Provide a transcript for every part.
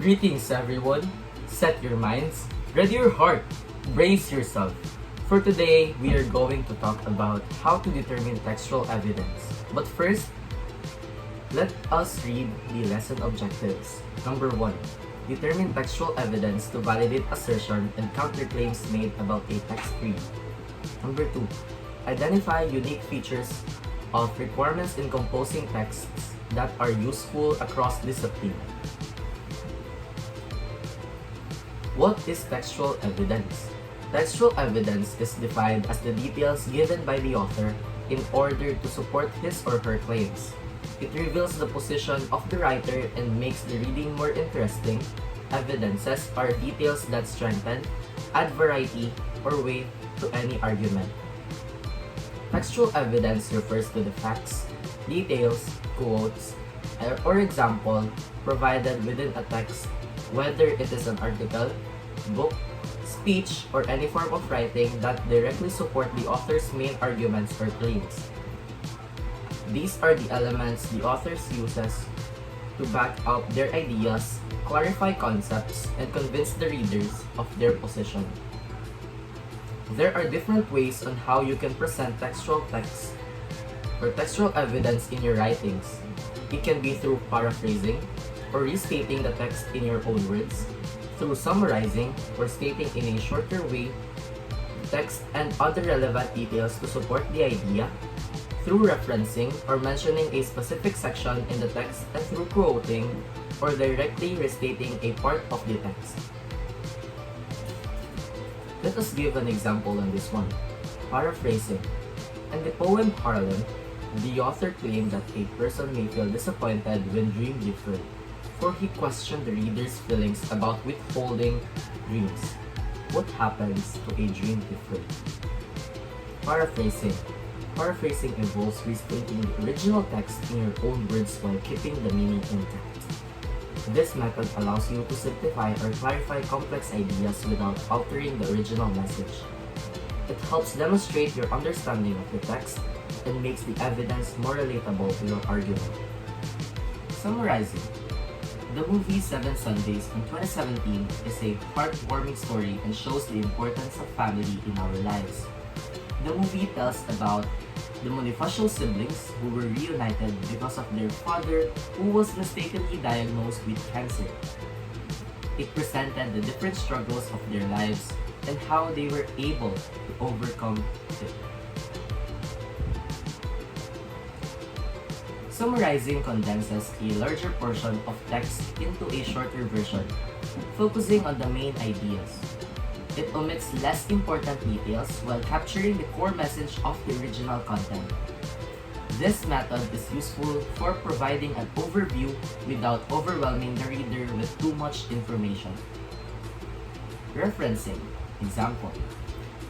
Greetings everyone, set your minds, ready your heart, brace yourself. For today, we are going to talk about how to determine textual evidence. But first, let us read the lesson objectives. Number 1. Determine textual evidence to validate assertion and counterclaims made about a text read. Number 2. Identify unique features of requirements in composing texts that are useful across discipline. What is textual evidence? Textual evidence is defined as the details given by the author in order to support his or her claims. It reveals the position of the writer and makes the reading more interesting. Evidences are details that strengthen, add variety, or weight to any argument. Textual evidence refers to the facts, details, quotes, or example provided within a text, whether it is an article, book, speech, or any form of writing that directly support the author's main arguments or claims. These are the elements the author uses to back up their ideas, clarify concepts, and convince the readers of their position. There are different ways on how you can present textual text or textual evidence in your writings. It can be through paraphrasing, or restating the text in your own words, through summarizing or stating in a shorter way text and other relevant details to support the idea, through referencing or mentioning a specific section in the text, and through quoting or directly restating a part of the text. Let us give an example on this one. Paraphrasing. In the poem Harlem, the author claimed that a person may feel disappointed when dreams differ, for he questioned the reader's feelings about withholding dreams. What happens to a dream different? Paraphrasing. Paraphrasing involves restating the original text in your own words while keeping the meaning intact. This method allows you to simplify or clarify complex ideas without altering the original message. It helps demonstrate your understanding of the text and makes the evidence more relatable to your argument. Summarizing. The movie Seven Sundays in 2017 is a heartwarming story and shows the importance of family in our lives. The movie tells about the monofacial siblings who were reunited because of their father who was mistakenly diagnosed with cancer. It presented the different struggles of their lives and how they were able to overcome it. Summarizing condenses a larger portion of text into a shorter version, focusing on the main ideas. It omits less important details while capturing the core message of the original content. This method is useful for providing an overview without overwhelming the reader with too much information. Referencing. Example.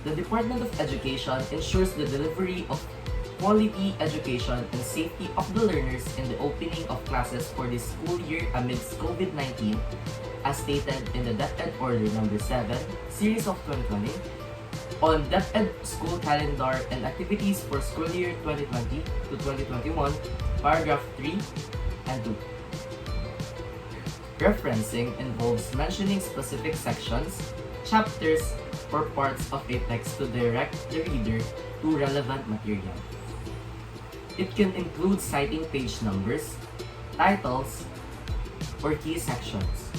The Department of Education ensures the delivery of quality education and safety of the learners in the opening of classes for this school year amidst COVID-19, as stated in the DepEd Order No. 7, Series of 2020, on DepEd School Calendar and Activities for School Year 2020 to 2021, Paragraph 3 and 2. Referencing involves mentioning specific sections, chapters, or parts of a text to direct the reader to relevant material. It can include citing page numbers, titles, or key sections.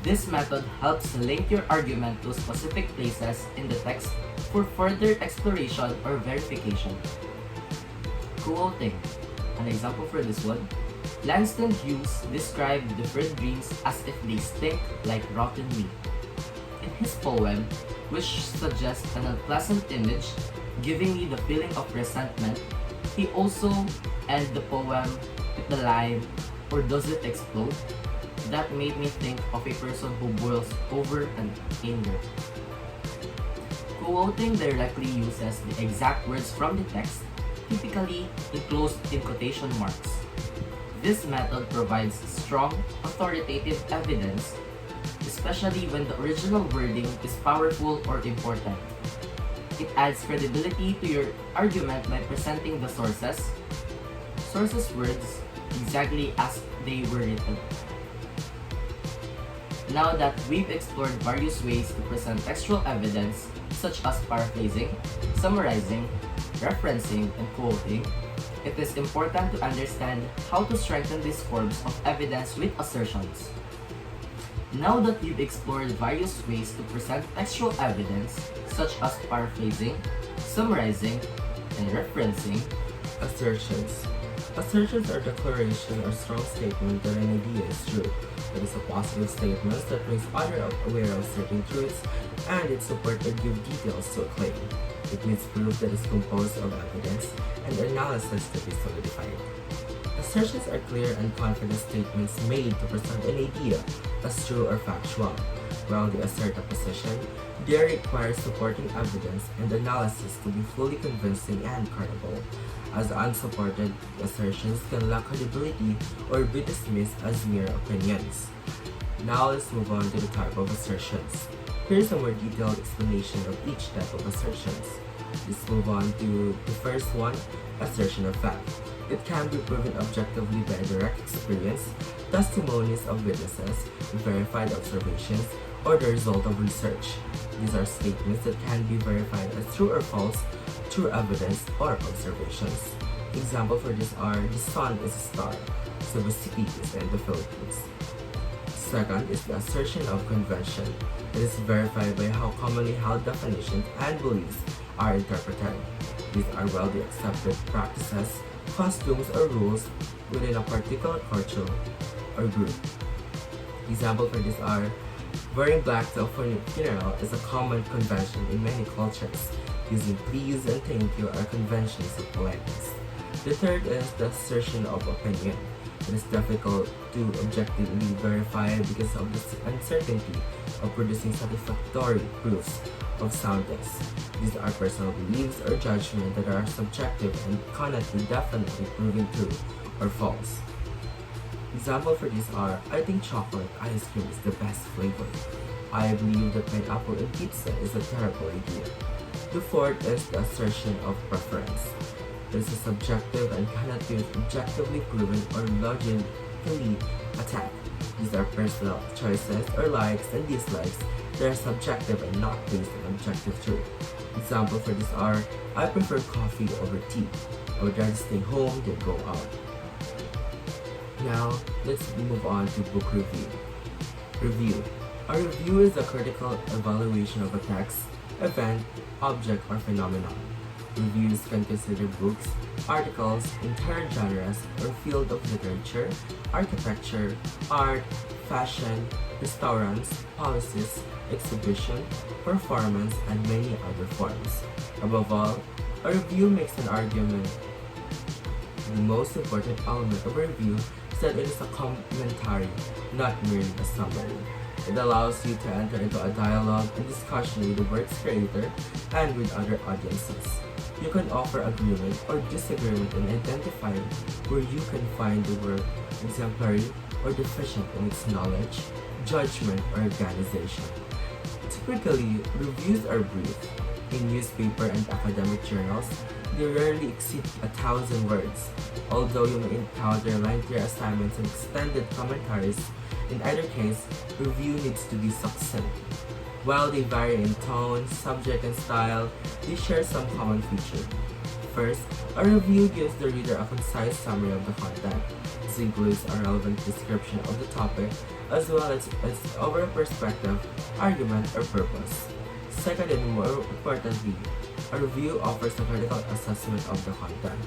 This method helps link your argument to specific places in the text for further exploration or verification. Quoting. An example for this one. Langston Hughes described different dreams as if they stink like rotten meat. In his poem, which suggests an unpleasant image, giving me the feeling of resentment, he also ends the poem with the line, "Or does it explode?" That made me think of a person who boils over in anger. Quoting directly uses the exact words from the text, typically enclosed in quotation marks. This method provides strong, authoritative evidence, especially when the original wording is powerful or important. It adds credibility to your argument by presenting the sources' words exactly as they were written. Now that we've explored various ways to present textual evidence, such as paraphrasing, summarizing, referencing, and quoting, it is important to understand how to strengthen these forms of evidence with assertions. Now that we've explored various ways to present textual evidence, such as paraphrasing, summarizing, and referencing, Assertions. Assertions are declaration or strong statement that an idea is true. It is a positive statement that makes others aware of certain truths and its support or give details to a claim. It needs proof that is composed of evidence and analysis to be solidified. Assertions are clear and confident statements made to present an idea as true or factual. While they assert a position, they require supporting evidence and analysis to be fully convincing and credible, as unsupported assertions can lack credibility or be dismissed as mere opinions. Now let's move on to the type of assertions. Here's a more detailed explanation of each type of assertions. Let's move on to the first one, assertion of fact. It can be proven objectively by direct experience, testimonies of witnesses, verified observations, or the result of research. These are statements that can be verified as true or false through evidence or observations. Examples for this are the sun is a star, so the city is in the Philippines. Second is the assertion of convention. It is verified by how commonly held definitions and beliefs are interpreted. These are widely accepted practices, customs, or rules within a particular culture or group. Examples for this are wearing black to a funeral is a common convention in many cultures. Using please and thank you are conventions of politeness. The third is the assertion of opinion. It is difficult to objectively verify because of the uncertainty of producing satisfactory proofs of soundness. These are personal beliefs or judgment that are subjective and cannot be definitely proven true or false. Examples for these are, I think chocolate ice cream is the best flavor. I believe that pineapple in pizza is a terrible idea. The fourth is the assertion of preference. It is subjective and cannot be objectively proven or logically attacked. These are personal choices or likes and dislikes that are subjective and not based on objective truth. Examples for these are, I prefer coffee over tea. I would rather stay home than go out. Now, let's move on to book review. Review. A review is a critical evaluation of a text, event, object, or phenomenon. Reviews can consider books, articles, entire genres, or field of literature, architecture, art, fashion, restaurants, policies, exhibition, performance, and many other forms. Above all, a review makes an argument. The most important element of a review is that it is a commentary, not merely a summary. It allows you to enter into a dialogue and discussion with the work's creator and with other audiences. You can offer agreement or disagreement and identify where you can find the work exemplary or deficient in its knowledge, judgment, or organization. Typically, reviews are brief. In newspaper and academic journals, they rarely exceed 1,000 words, although you may encounter lengthier assignments and extended commentaries. In either case, review needs to be succinct. While they vary in tone, subject, and style, they share some common features. First, a review gives the reader a concise summary of the content. This includes a relevant description of the topic, as well as its overall perspective, argument, or purpose. Second, and more importantly, a review offers a critical assessment of the content.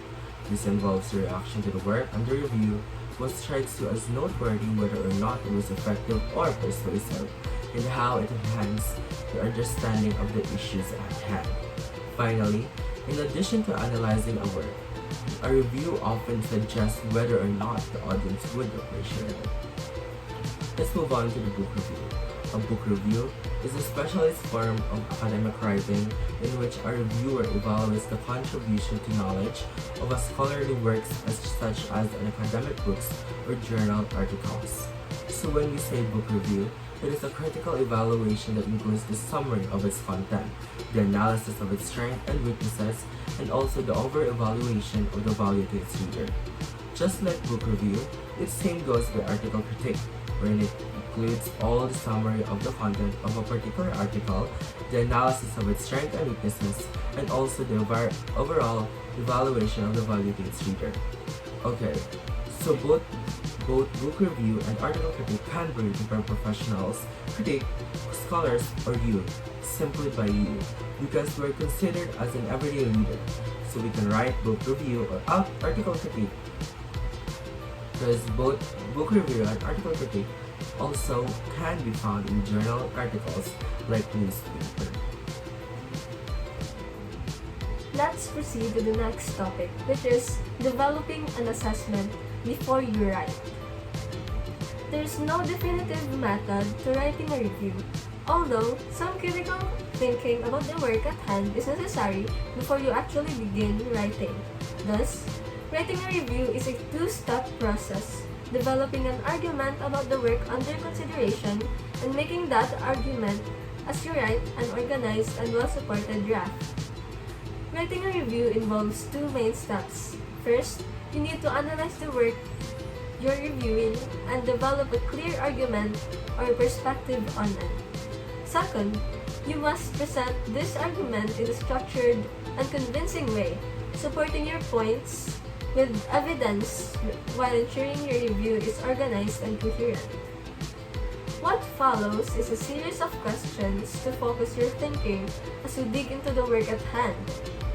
This involves the reaction to the work under review, which strikes you as noteworthy whether or not it was effective or persuasive, and how it enhanced your understanding of the issues at hand. Finally, in addition to analyzing a work, a review often suggests whether or not the audience would appreciate it. Let's move on to the book review. A book review is a specialized form of academic writing in which a reviewer evaluates the contribution to knowledge of a scholarly works such as an academic books or journal articles. So when we say book review, it is a critical evaluation that includes the summary of its content, the analysis of its strengths and weaknesses, and also the over-evaluation of the value to its reader. Just like book review, the same goes for article critique. wherein it includes all the summary of the content of a particular article, the analysis of its strengths and weaknesses, and also the overall evaluation of the value to its reader. Okay, so both book review and article critique can be written by professionals, scholars, or you, simply by you, because we're considered as an everyday reader. So we can write book review or article critique, because both book review and article critique also can be found in journal articles like newspaper. Let's proceed to the next topic, which is developing an assessment before you write. There's no definitive method to writing a review, although some critical thinking about the work at hand is necessary before you actually begin writing. Thus, writing a review is a two-step process, developing an argument about the work under consideration and making that argument as you write an organized and well-supported draft. Writing a review involves two main steps. First, you need to analyze the work you're reviewing and develop a clear argument or perspective on it. Second, you must present this argument in a structured and convincing way, supporting your points with evidence while ensuring your review is organized and coherent. What follows is a series of questions to focus your thinking as you dig into the work at hand.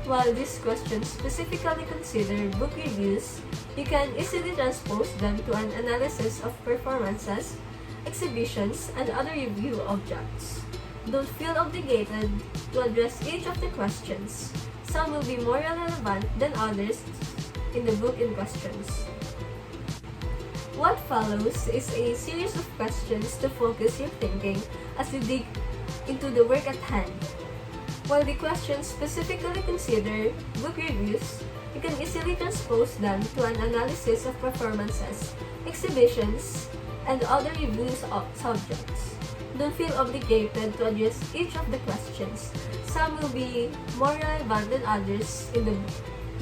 While these questions specifically consider book reviews, you can easily transpose them to an analysis of performances, exhibitions, and other review objects. Don't feel obligated to address each of the questions. Some will be more relevant than others in the book in questions. What follows is a series of questions to focus your thinking as you dig into the work at hand. While the questions specifically consider book reviews, you can easily transpose them to an analysis of performances, exhibitions, and other reviews of subjects. Don't feel obligated to address each of the questions. Some will be more relevant than others in the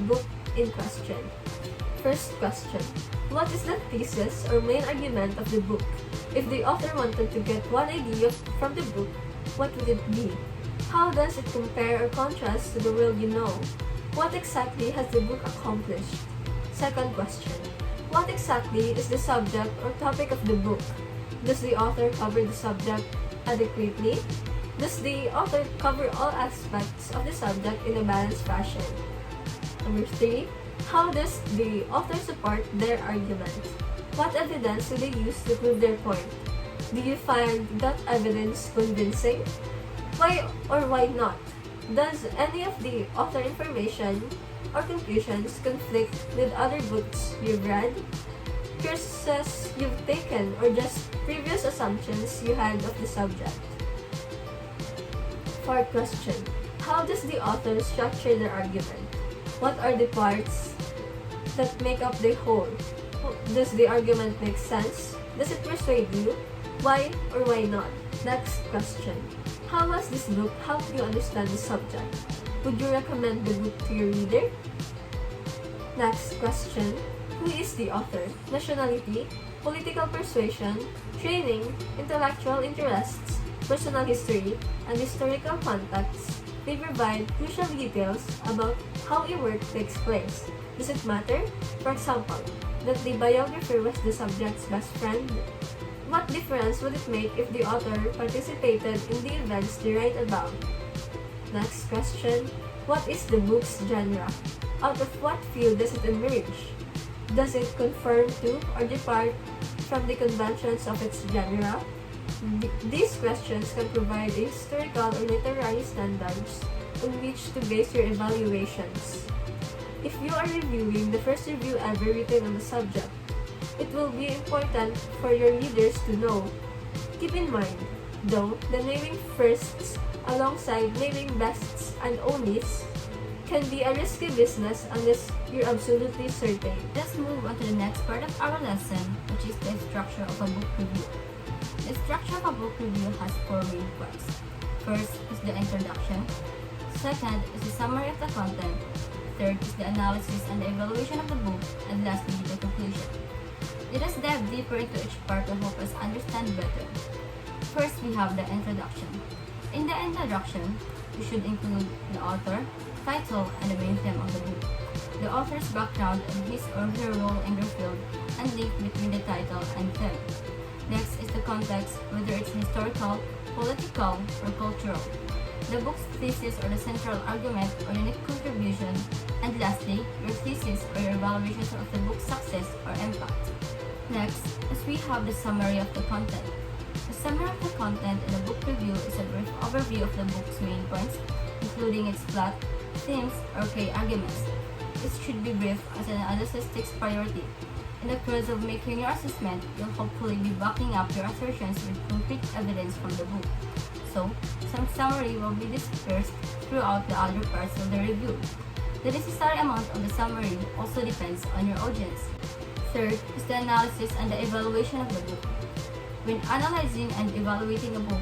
book in question. First question: what is the thesis or main argument of the book? If the author wanted to get one idea from the book, what would it be? How does it compare or contrast to the world you know? What exactly has the book accomplished? Second question: what exactly is the subject or topic of the book? Does the author cover the subject adequately? Does the author cover all aspects of the subject in a balanced fashion? Number 3. How does the author support their argument? What evidence do they use to prove their point? Do you find that evidence convincing? Why or why not? Does any of the author information or conclusions conflict with other books you've read, courses you've taken, or just previous assumptions you had of the subject? Fourth question: how does the author structure their argument? What are the parts that make up the whole? Does the argument make sense? Does it persuade you? Why or why not? Next question: how has this book helped you understand the subject? Would you recommend the book to your reader? Next question: who is the author? Nationality, political persuasion, training, intellectual interests, personal history, and historical context may provide crucial details about how a work takes place. Does it matter? For example, that the biographer was the subject's best friend? What difference would it make if the author participated in the events they write about? Next question: what is the book's genre? Out of what field does it emerge? Does it conform to or depart from the conventions of its genre? These questions can provide a historical or literary standards on which to base your evaluations. If you are reviewing the first review ever written on the subject, it will be important for your readers to know. Keep in mind, though, that naming firsts alongside naming bests and onlys can be a risky business unless you're absolutely certain. Let's move on to the next part of our lesson, which is the structure of a book review. The structure of a book review has 4 main parts. First is the introduction. Second is the summary of the content. Third is the analysis and the evaluation of the book. And lastly, the conclusion. Let us dive deeper into each part to help us understand better. First, we have the introduction. In the introduction, we should include the author, title, and the main theme of the book, the author's background and his or her role in their field, and link between the title and theme. Next is the context, whether it's historical, political, or cultural, the book's thesis or the central argument or unique contribution, and lastly, your thesis or your evaluations of the book's success or impact. Next, as we have the summary of the content. The summary of the content in a book review is a brief overview of the book's main points, including its plot, themes, or key arguments. This should be brief as an analysis takes priority. In the course of making your assessment, you'll hopefully be backing up your assertions with concrete evidence from the book. So, some summary will be dispersed throughout the other parts of the review. The necessary amount of the summary also depends on your audience. Third is the analysis and the evaluation of the book. When analyzing and evaluating a book,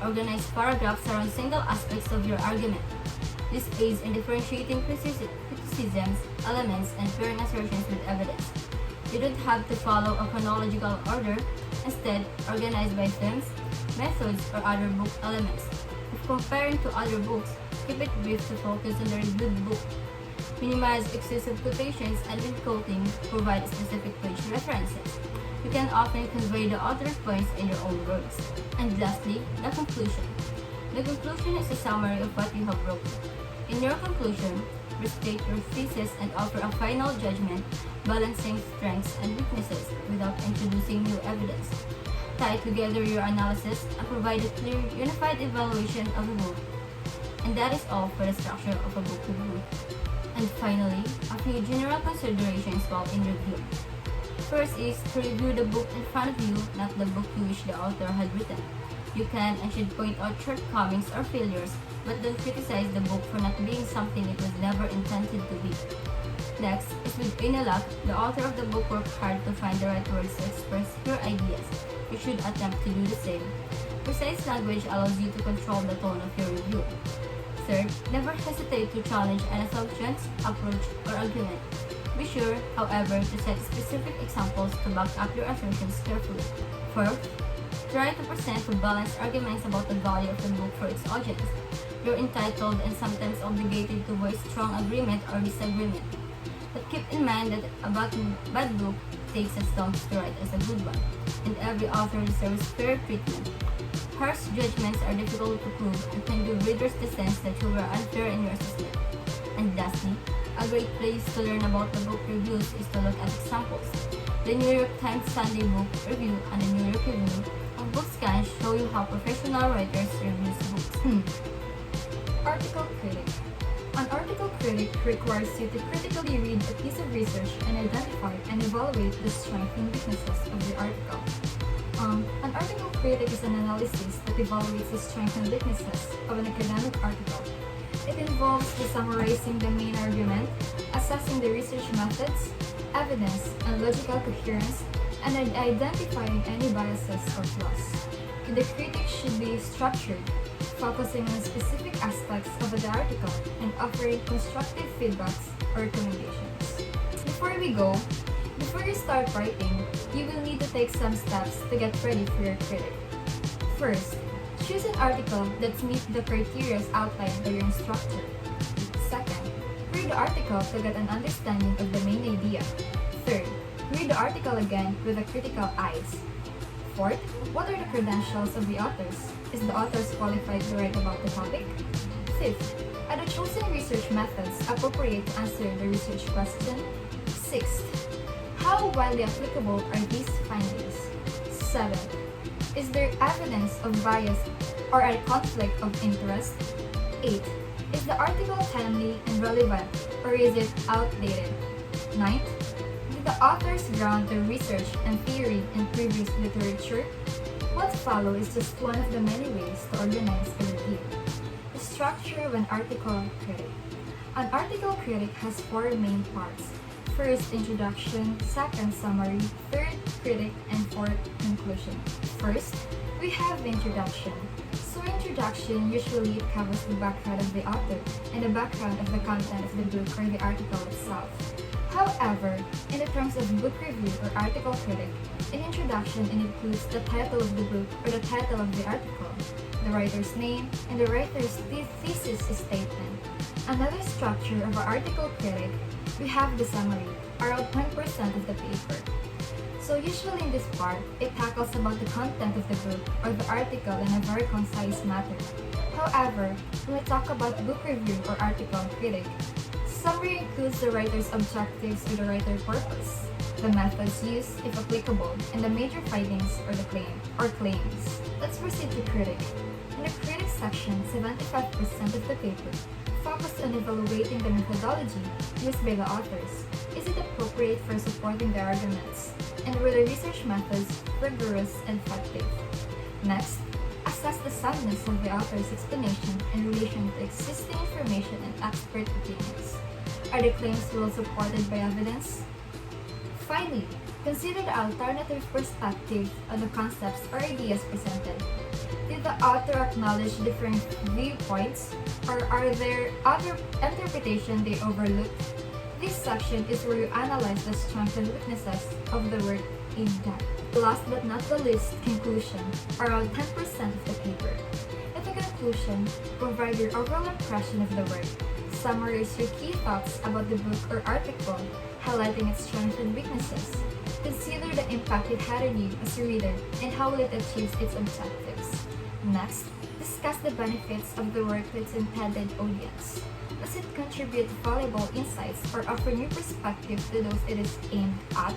organize paragraphs around single aspects of your argument. This aids in differentiating criticisms, elements, and pairing assertions with evidence. You don't have to follow a chronological order. Instead, organize by themes, methods, or other book elements. If comparing to other books, keep it brief to focus on the reviewed book. Minimize excessive quotations, and when quoting, provide specific page references. You can often convey the author's points in your own words. And lastly, the conclusion. The conclusion is a summary of what you have wrote. In your conclusion, restate your thesis and offer a final judgment, balancing strengths and weaknesses without introducing new evidence. Tie together your analysis and provide a clear, unified evaluation of the book. And that is all for the structure of a book review. And finally, a few general considerations while in review. First is to review the book in front of you, not the book you wish the author had written. You can and should point out shortcomings or failures, but don't criticize the book for not being something it was never intended to be. Next is with any luck, the author of the book worked hard to find the right words to express your ideas. You should attempt to do the same. Precise language allows you to control the tone of your review. Third, never hesitate to challenge an assumptions, approach, or argument. Be sure, however, to set specific examples to back up your assertions carefully. Fourth, try to present balanced arguments about the value of the book for its audience. You're entitled and sometimes obligated to voice strong agreement or disagreement. But keep in mind that a bad book takes as long to write as a good one, and every author deserves fair treatment. Harsh judgments are difficult to prove and can give readers the sense that you were unfair in your assessment. And lastly, a great place to learn about the book reviews is to look at examples. The New York Times Sunday Book Review and the New York Review of Books can show you how professional writers review books. Article critic. An article critic requires you to critically read a piece of research and identify and evaluate the strengths and weaknesses of the article. An article critic is an analysis that evaluates the strengths and weaknesses of an academic article. It involves the summarizing the main argument, assessing the research methods, evidence, and logical coherence, and identifying any biases or flaws. The critic should be structured, focusing on specific aspects of the article and offering constructive feedbacks or recommendations. Before you start writing, you will need to take some steps to get ready for your critic. First, choose an article that meets the criteria outlined by your instructor. Second, read the article to get an understanding of the main idea. Third, read the article again with a critical eyes. Fourth, what are the credentials of the authors? Is the author qualified to write about the topic? Fifth, are the chosen research methods appropriate to answer the research question? Sixth, how widely applicable are these findings? Seventh, is there evidence of bias or a conflict of interest? 8. Is the article timely and relevant, or is it outdated? 9. Did the authors ground their research and theory in previous literature? What follows is just one of the many ways to organize a review. The structure of an article critic. An article critic has 4 main parts. First, introduction. Second, summary. Third, critic. And fourth, conclusion. First, we have the introduction. So introduction usually covers the background of the author and the background of the content of the book or the article itself. However, in the terms of book review or article critic, in introduction it includes the title of the book or the title of the article, the writer's name, and the writer's thesis statement. Another structure of an article critic, we have the summary, around 10% of the paper. So usually in this part, it tackles about the content of the book or the article in a very concise manner. However, when we talk about book review or article critic, summary includes the writer's objectives or the writer's purpose, the methods used if applicable, and the major findings or the claims. Let's proceed to critic. In the critic section, 75% of the paper focused on evaluating the methodology used by the authors. Is it appropriate for supporting the arguments? And were the research methods rigorous and effective? Next, assess the soundness of the author's explanation in relation to existing information and expert opinions. Are the claims well supported by evidence? Finally, consider the alternative perspective on the concepts or ideas presented. Did the author acknowledge different viewpoints, or are there other interpretations they overlooked? This section is where you analyze the strengths and weaknesses of the work in depth. Last but not the least, conclusion, around 10% of the paper. In the conclusion, provide your overall impression of the work. Summarize your key thoughts about the book or article, highlighting its strengths and weaknesses. Consider the impact it had on you as a reader and how it achieves its objectives. Next, discuss the benefits of the work to its intended audience. Does it contribute valuable insights or offer new perspectives to those it is aimed at?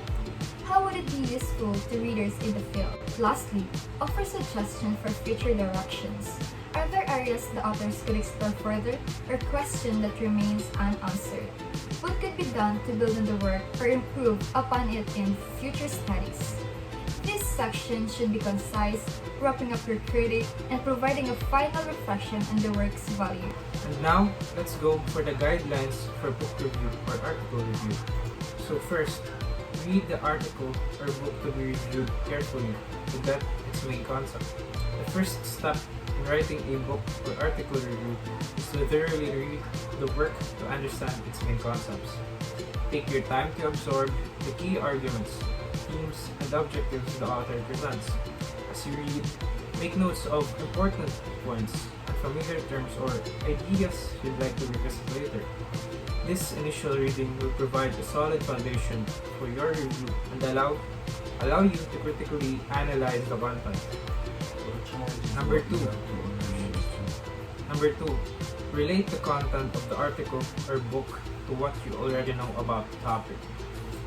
How would it be useful to readers in the field? Lastly, offer suggestions for future directions. Are there areas the authors could explore further or question that remains unanswered? What could be done to build on the work or improve upon it in future studies? This section should be concise, wrapping up your critic and providing a final reflection on the work's value. And now, let's go for the guidelines for book review or article review. So first, read the article or book to be reviewed carefully to get its main concept. The first step in writing a book or article review is to thoroughly read the work to understand its main concepts. Take your time to absorb the key arguments, themes, and objectives the author presents. As you read, make notes of important points and familiar terms or ideas you'd like to revisit later. This initial reading will provide a solid foundation for your review and allow you to critically analyze the content. Number two, relate the content of the article or book to what you already know about the topic.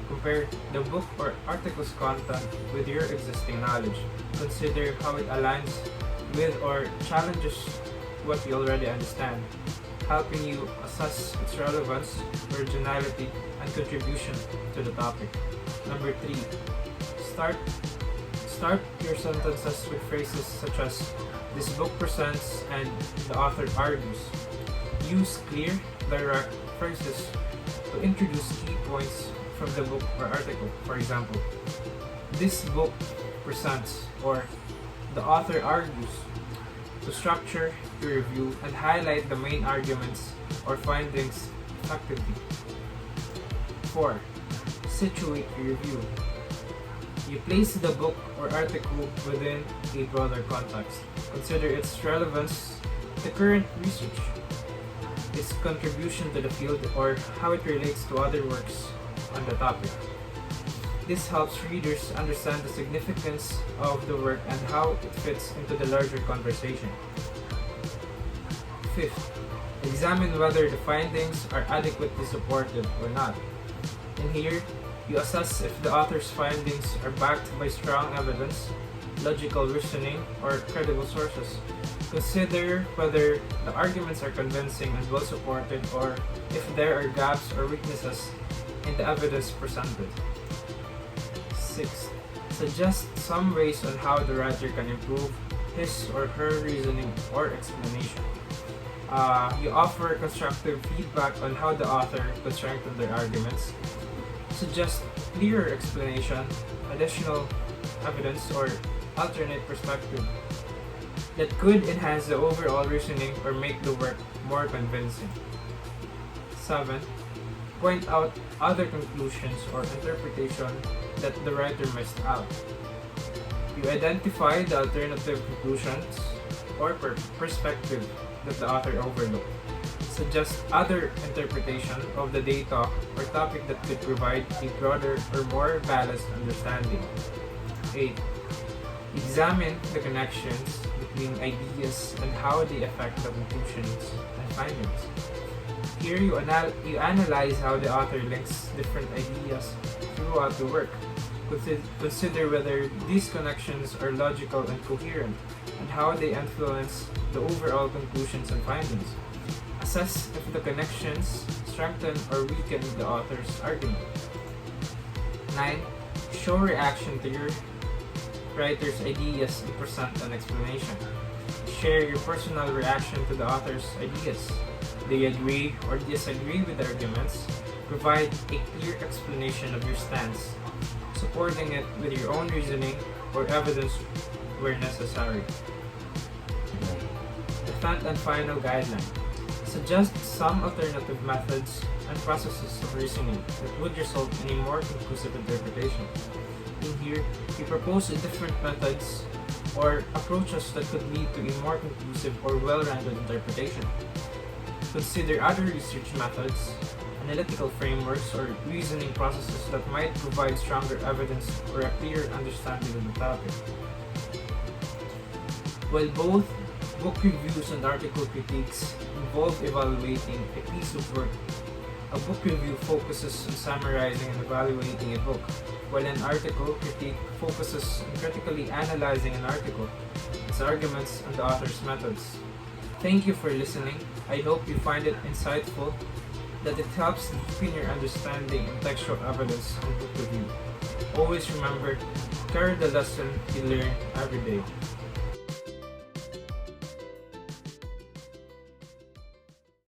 Compare the book or article's content with your existing knowledge. Consider how it aligns with or challenges what you already understand, helping you assess its relevance, originality, and contribution to the topic. Number 3. Start your sentences with phrases such as "this book presents" and "the author argues." Use clear, direct phrases to introduce key points from the book or article. For example, "this book presents" or "the author argues," to structure your review and highlight the main arguments or findings effectively. 4. Situate your review. You place the book or article within a broader context. Consider its relevance to current research, its contribution to the field, or how it relates to other works on the topic. This helps readers understand the significance of the work and how it fits into the larger conversation. 5th, examine whether the findings are adequately supported or not. In here, you assess if the author's findings are backed by strong evidence, logical reasoning, or credible sources. Consider whether the arguments are convincing and well supported, or if there are gaps or weaknesses in the evidence presented. 6. Suggest some ways on how the writer can improve his or her reasoning or explanation. You offer constructive feedback on how the author could strengthen their arguments. Suggest clearer explanation, additional evidence, or alternate perspective that could enhance the overall reasoning or make the work more convincing. 7. point out other conclusions or interpretation that the writer missed out. You identify the alternative conclusions or perspective that the author overlooked. Suggest other interpretation of the data or topic that could provide a broader or more balanced understanding. 8. Examine the connections between ideas and how they affect the conclusions and findings. Here you analyze how the author links different ideas throughout the work. Consider whether these connections are logical and coherent, and how they influence the overall conclusions and findings. Assess if the connections strengthen or weaken the author's argument. 9. Show reaction to your writer's ideas and present an explanation. Share your personal reaction to the author's ideas. They agree or disagree with the arguments. Provide a clear explanation of your stance, supporting it with your own reasoning or evidence where necessary. The 10th and final guideline. Suggest some alternative methods and processes of reasoning that would result in a more conclusive interpretation. In here, we propose different methods or approaches that could lead to a more conclusive or well-rounded interpretation. Consider other research methods, analytical frameworks, or reasoning processes that might provide stronger evidence or a clearer understanding of the topic. While both book reviews and article critiques involve evaluating a piece of work, a book review focuses on summarizing and evaluating a book, while an article critique focuses on critically analyzing an article, its arguments, and the author's methods. Thank you for listening. I hope you find it insightful, that it helps deepen your understanding in textual evidence and book review. Always remember, carry the lesson you learn every day.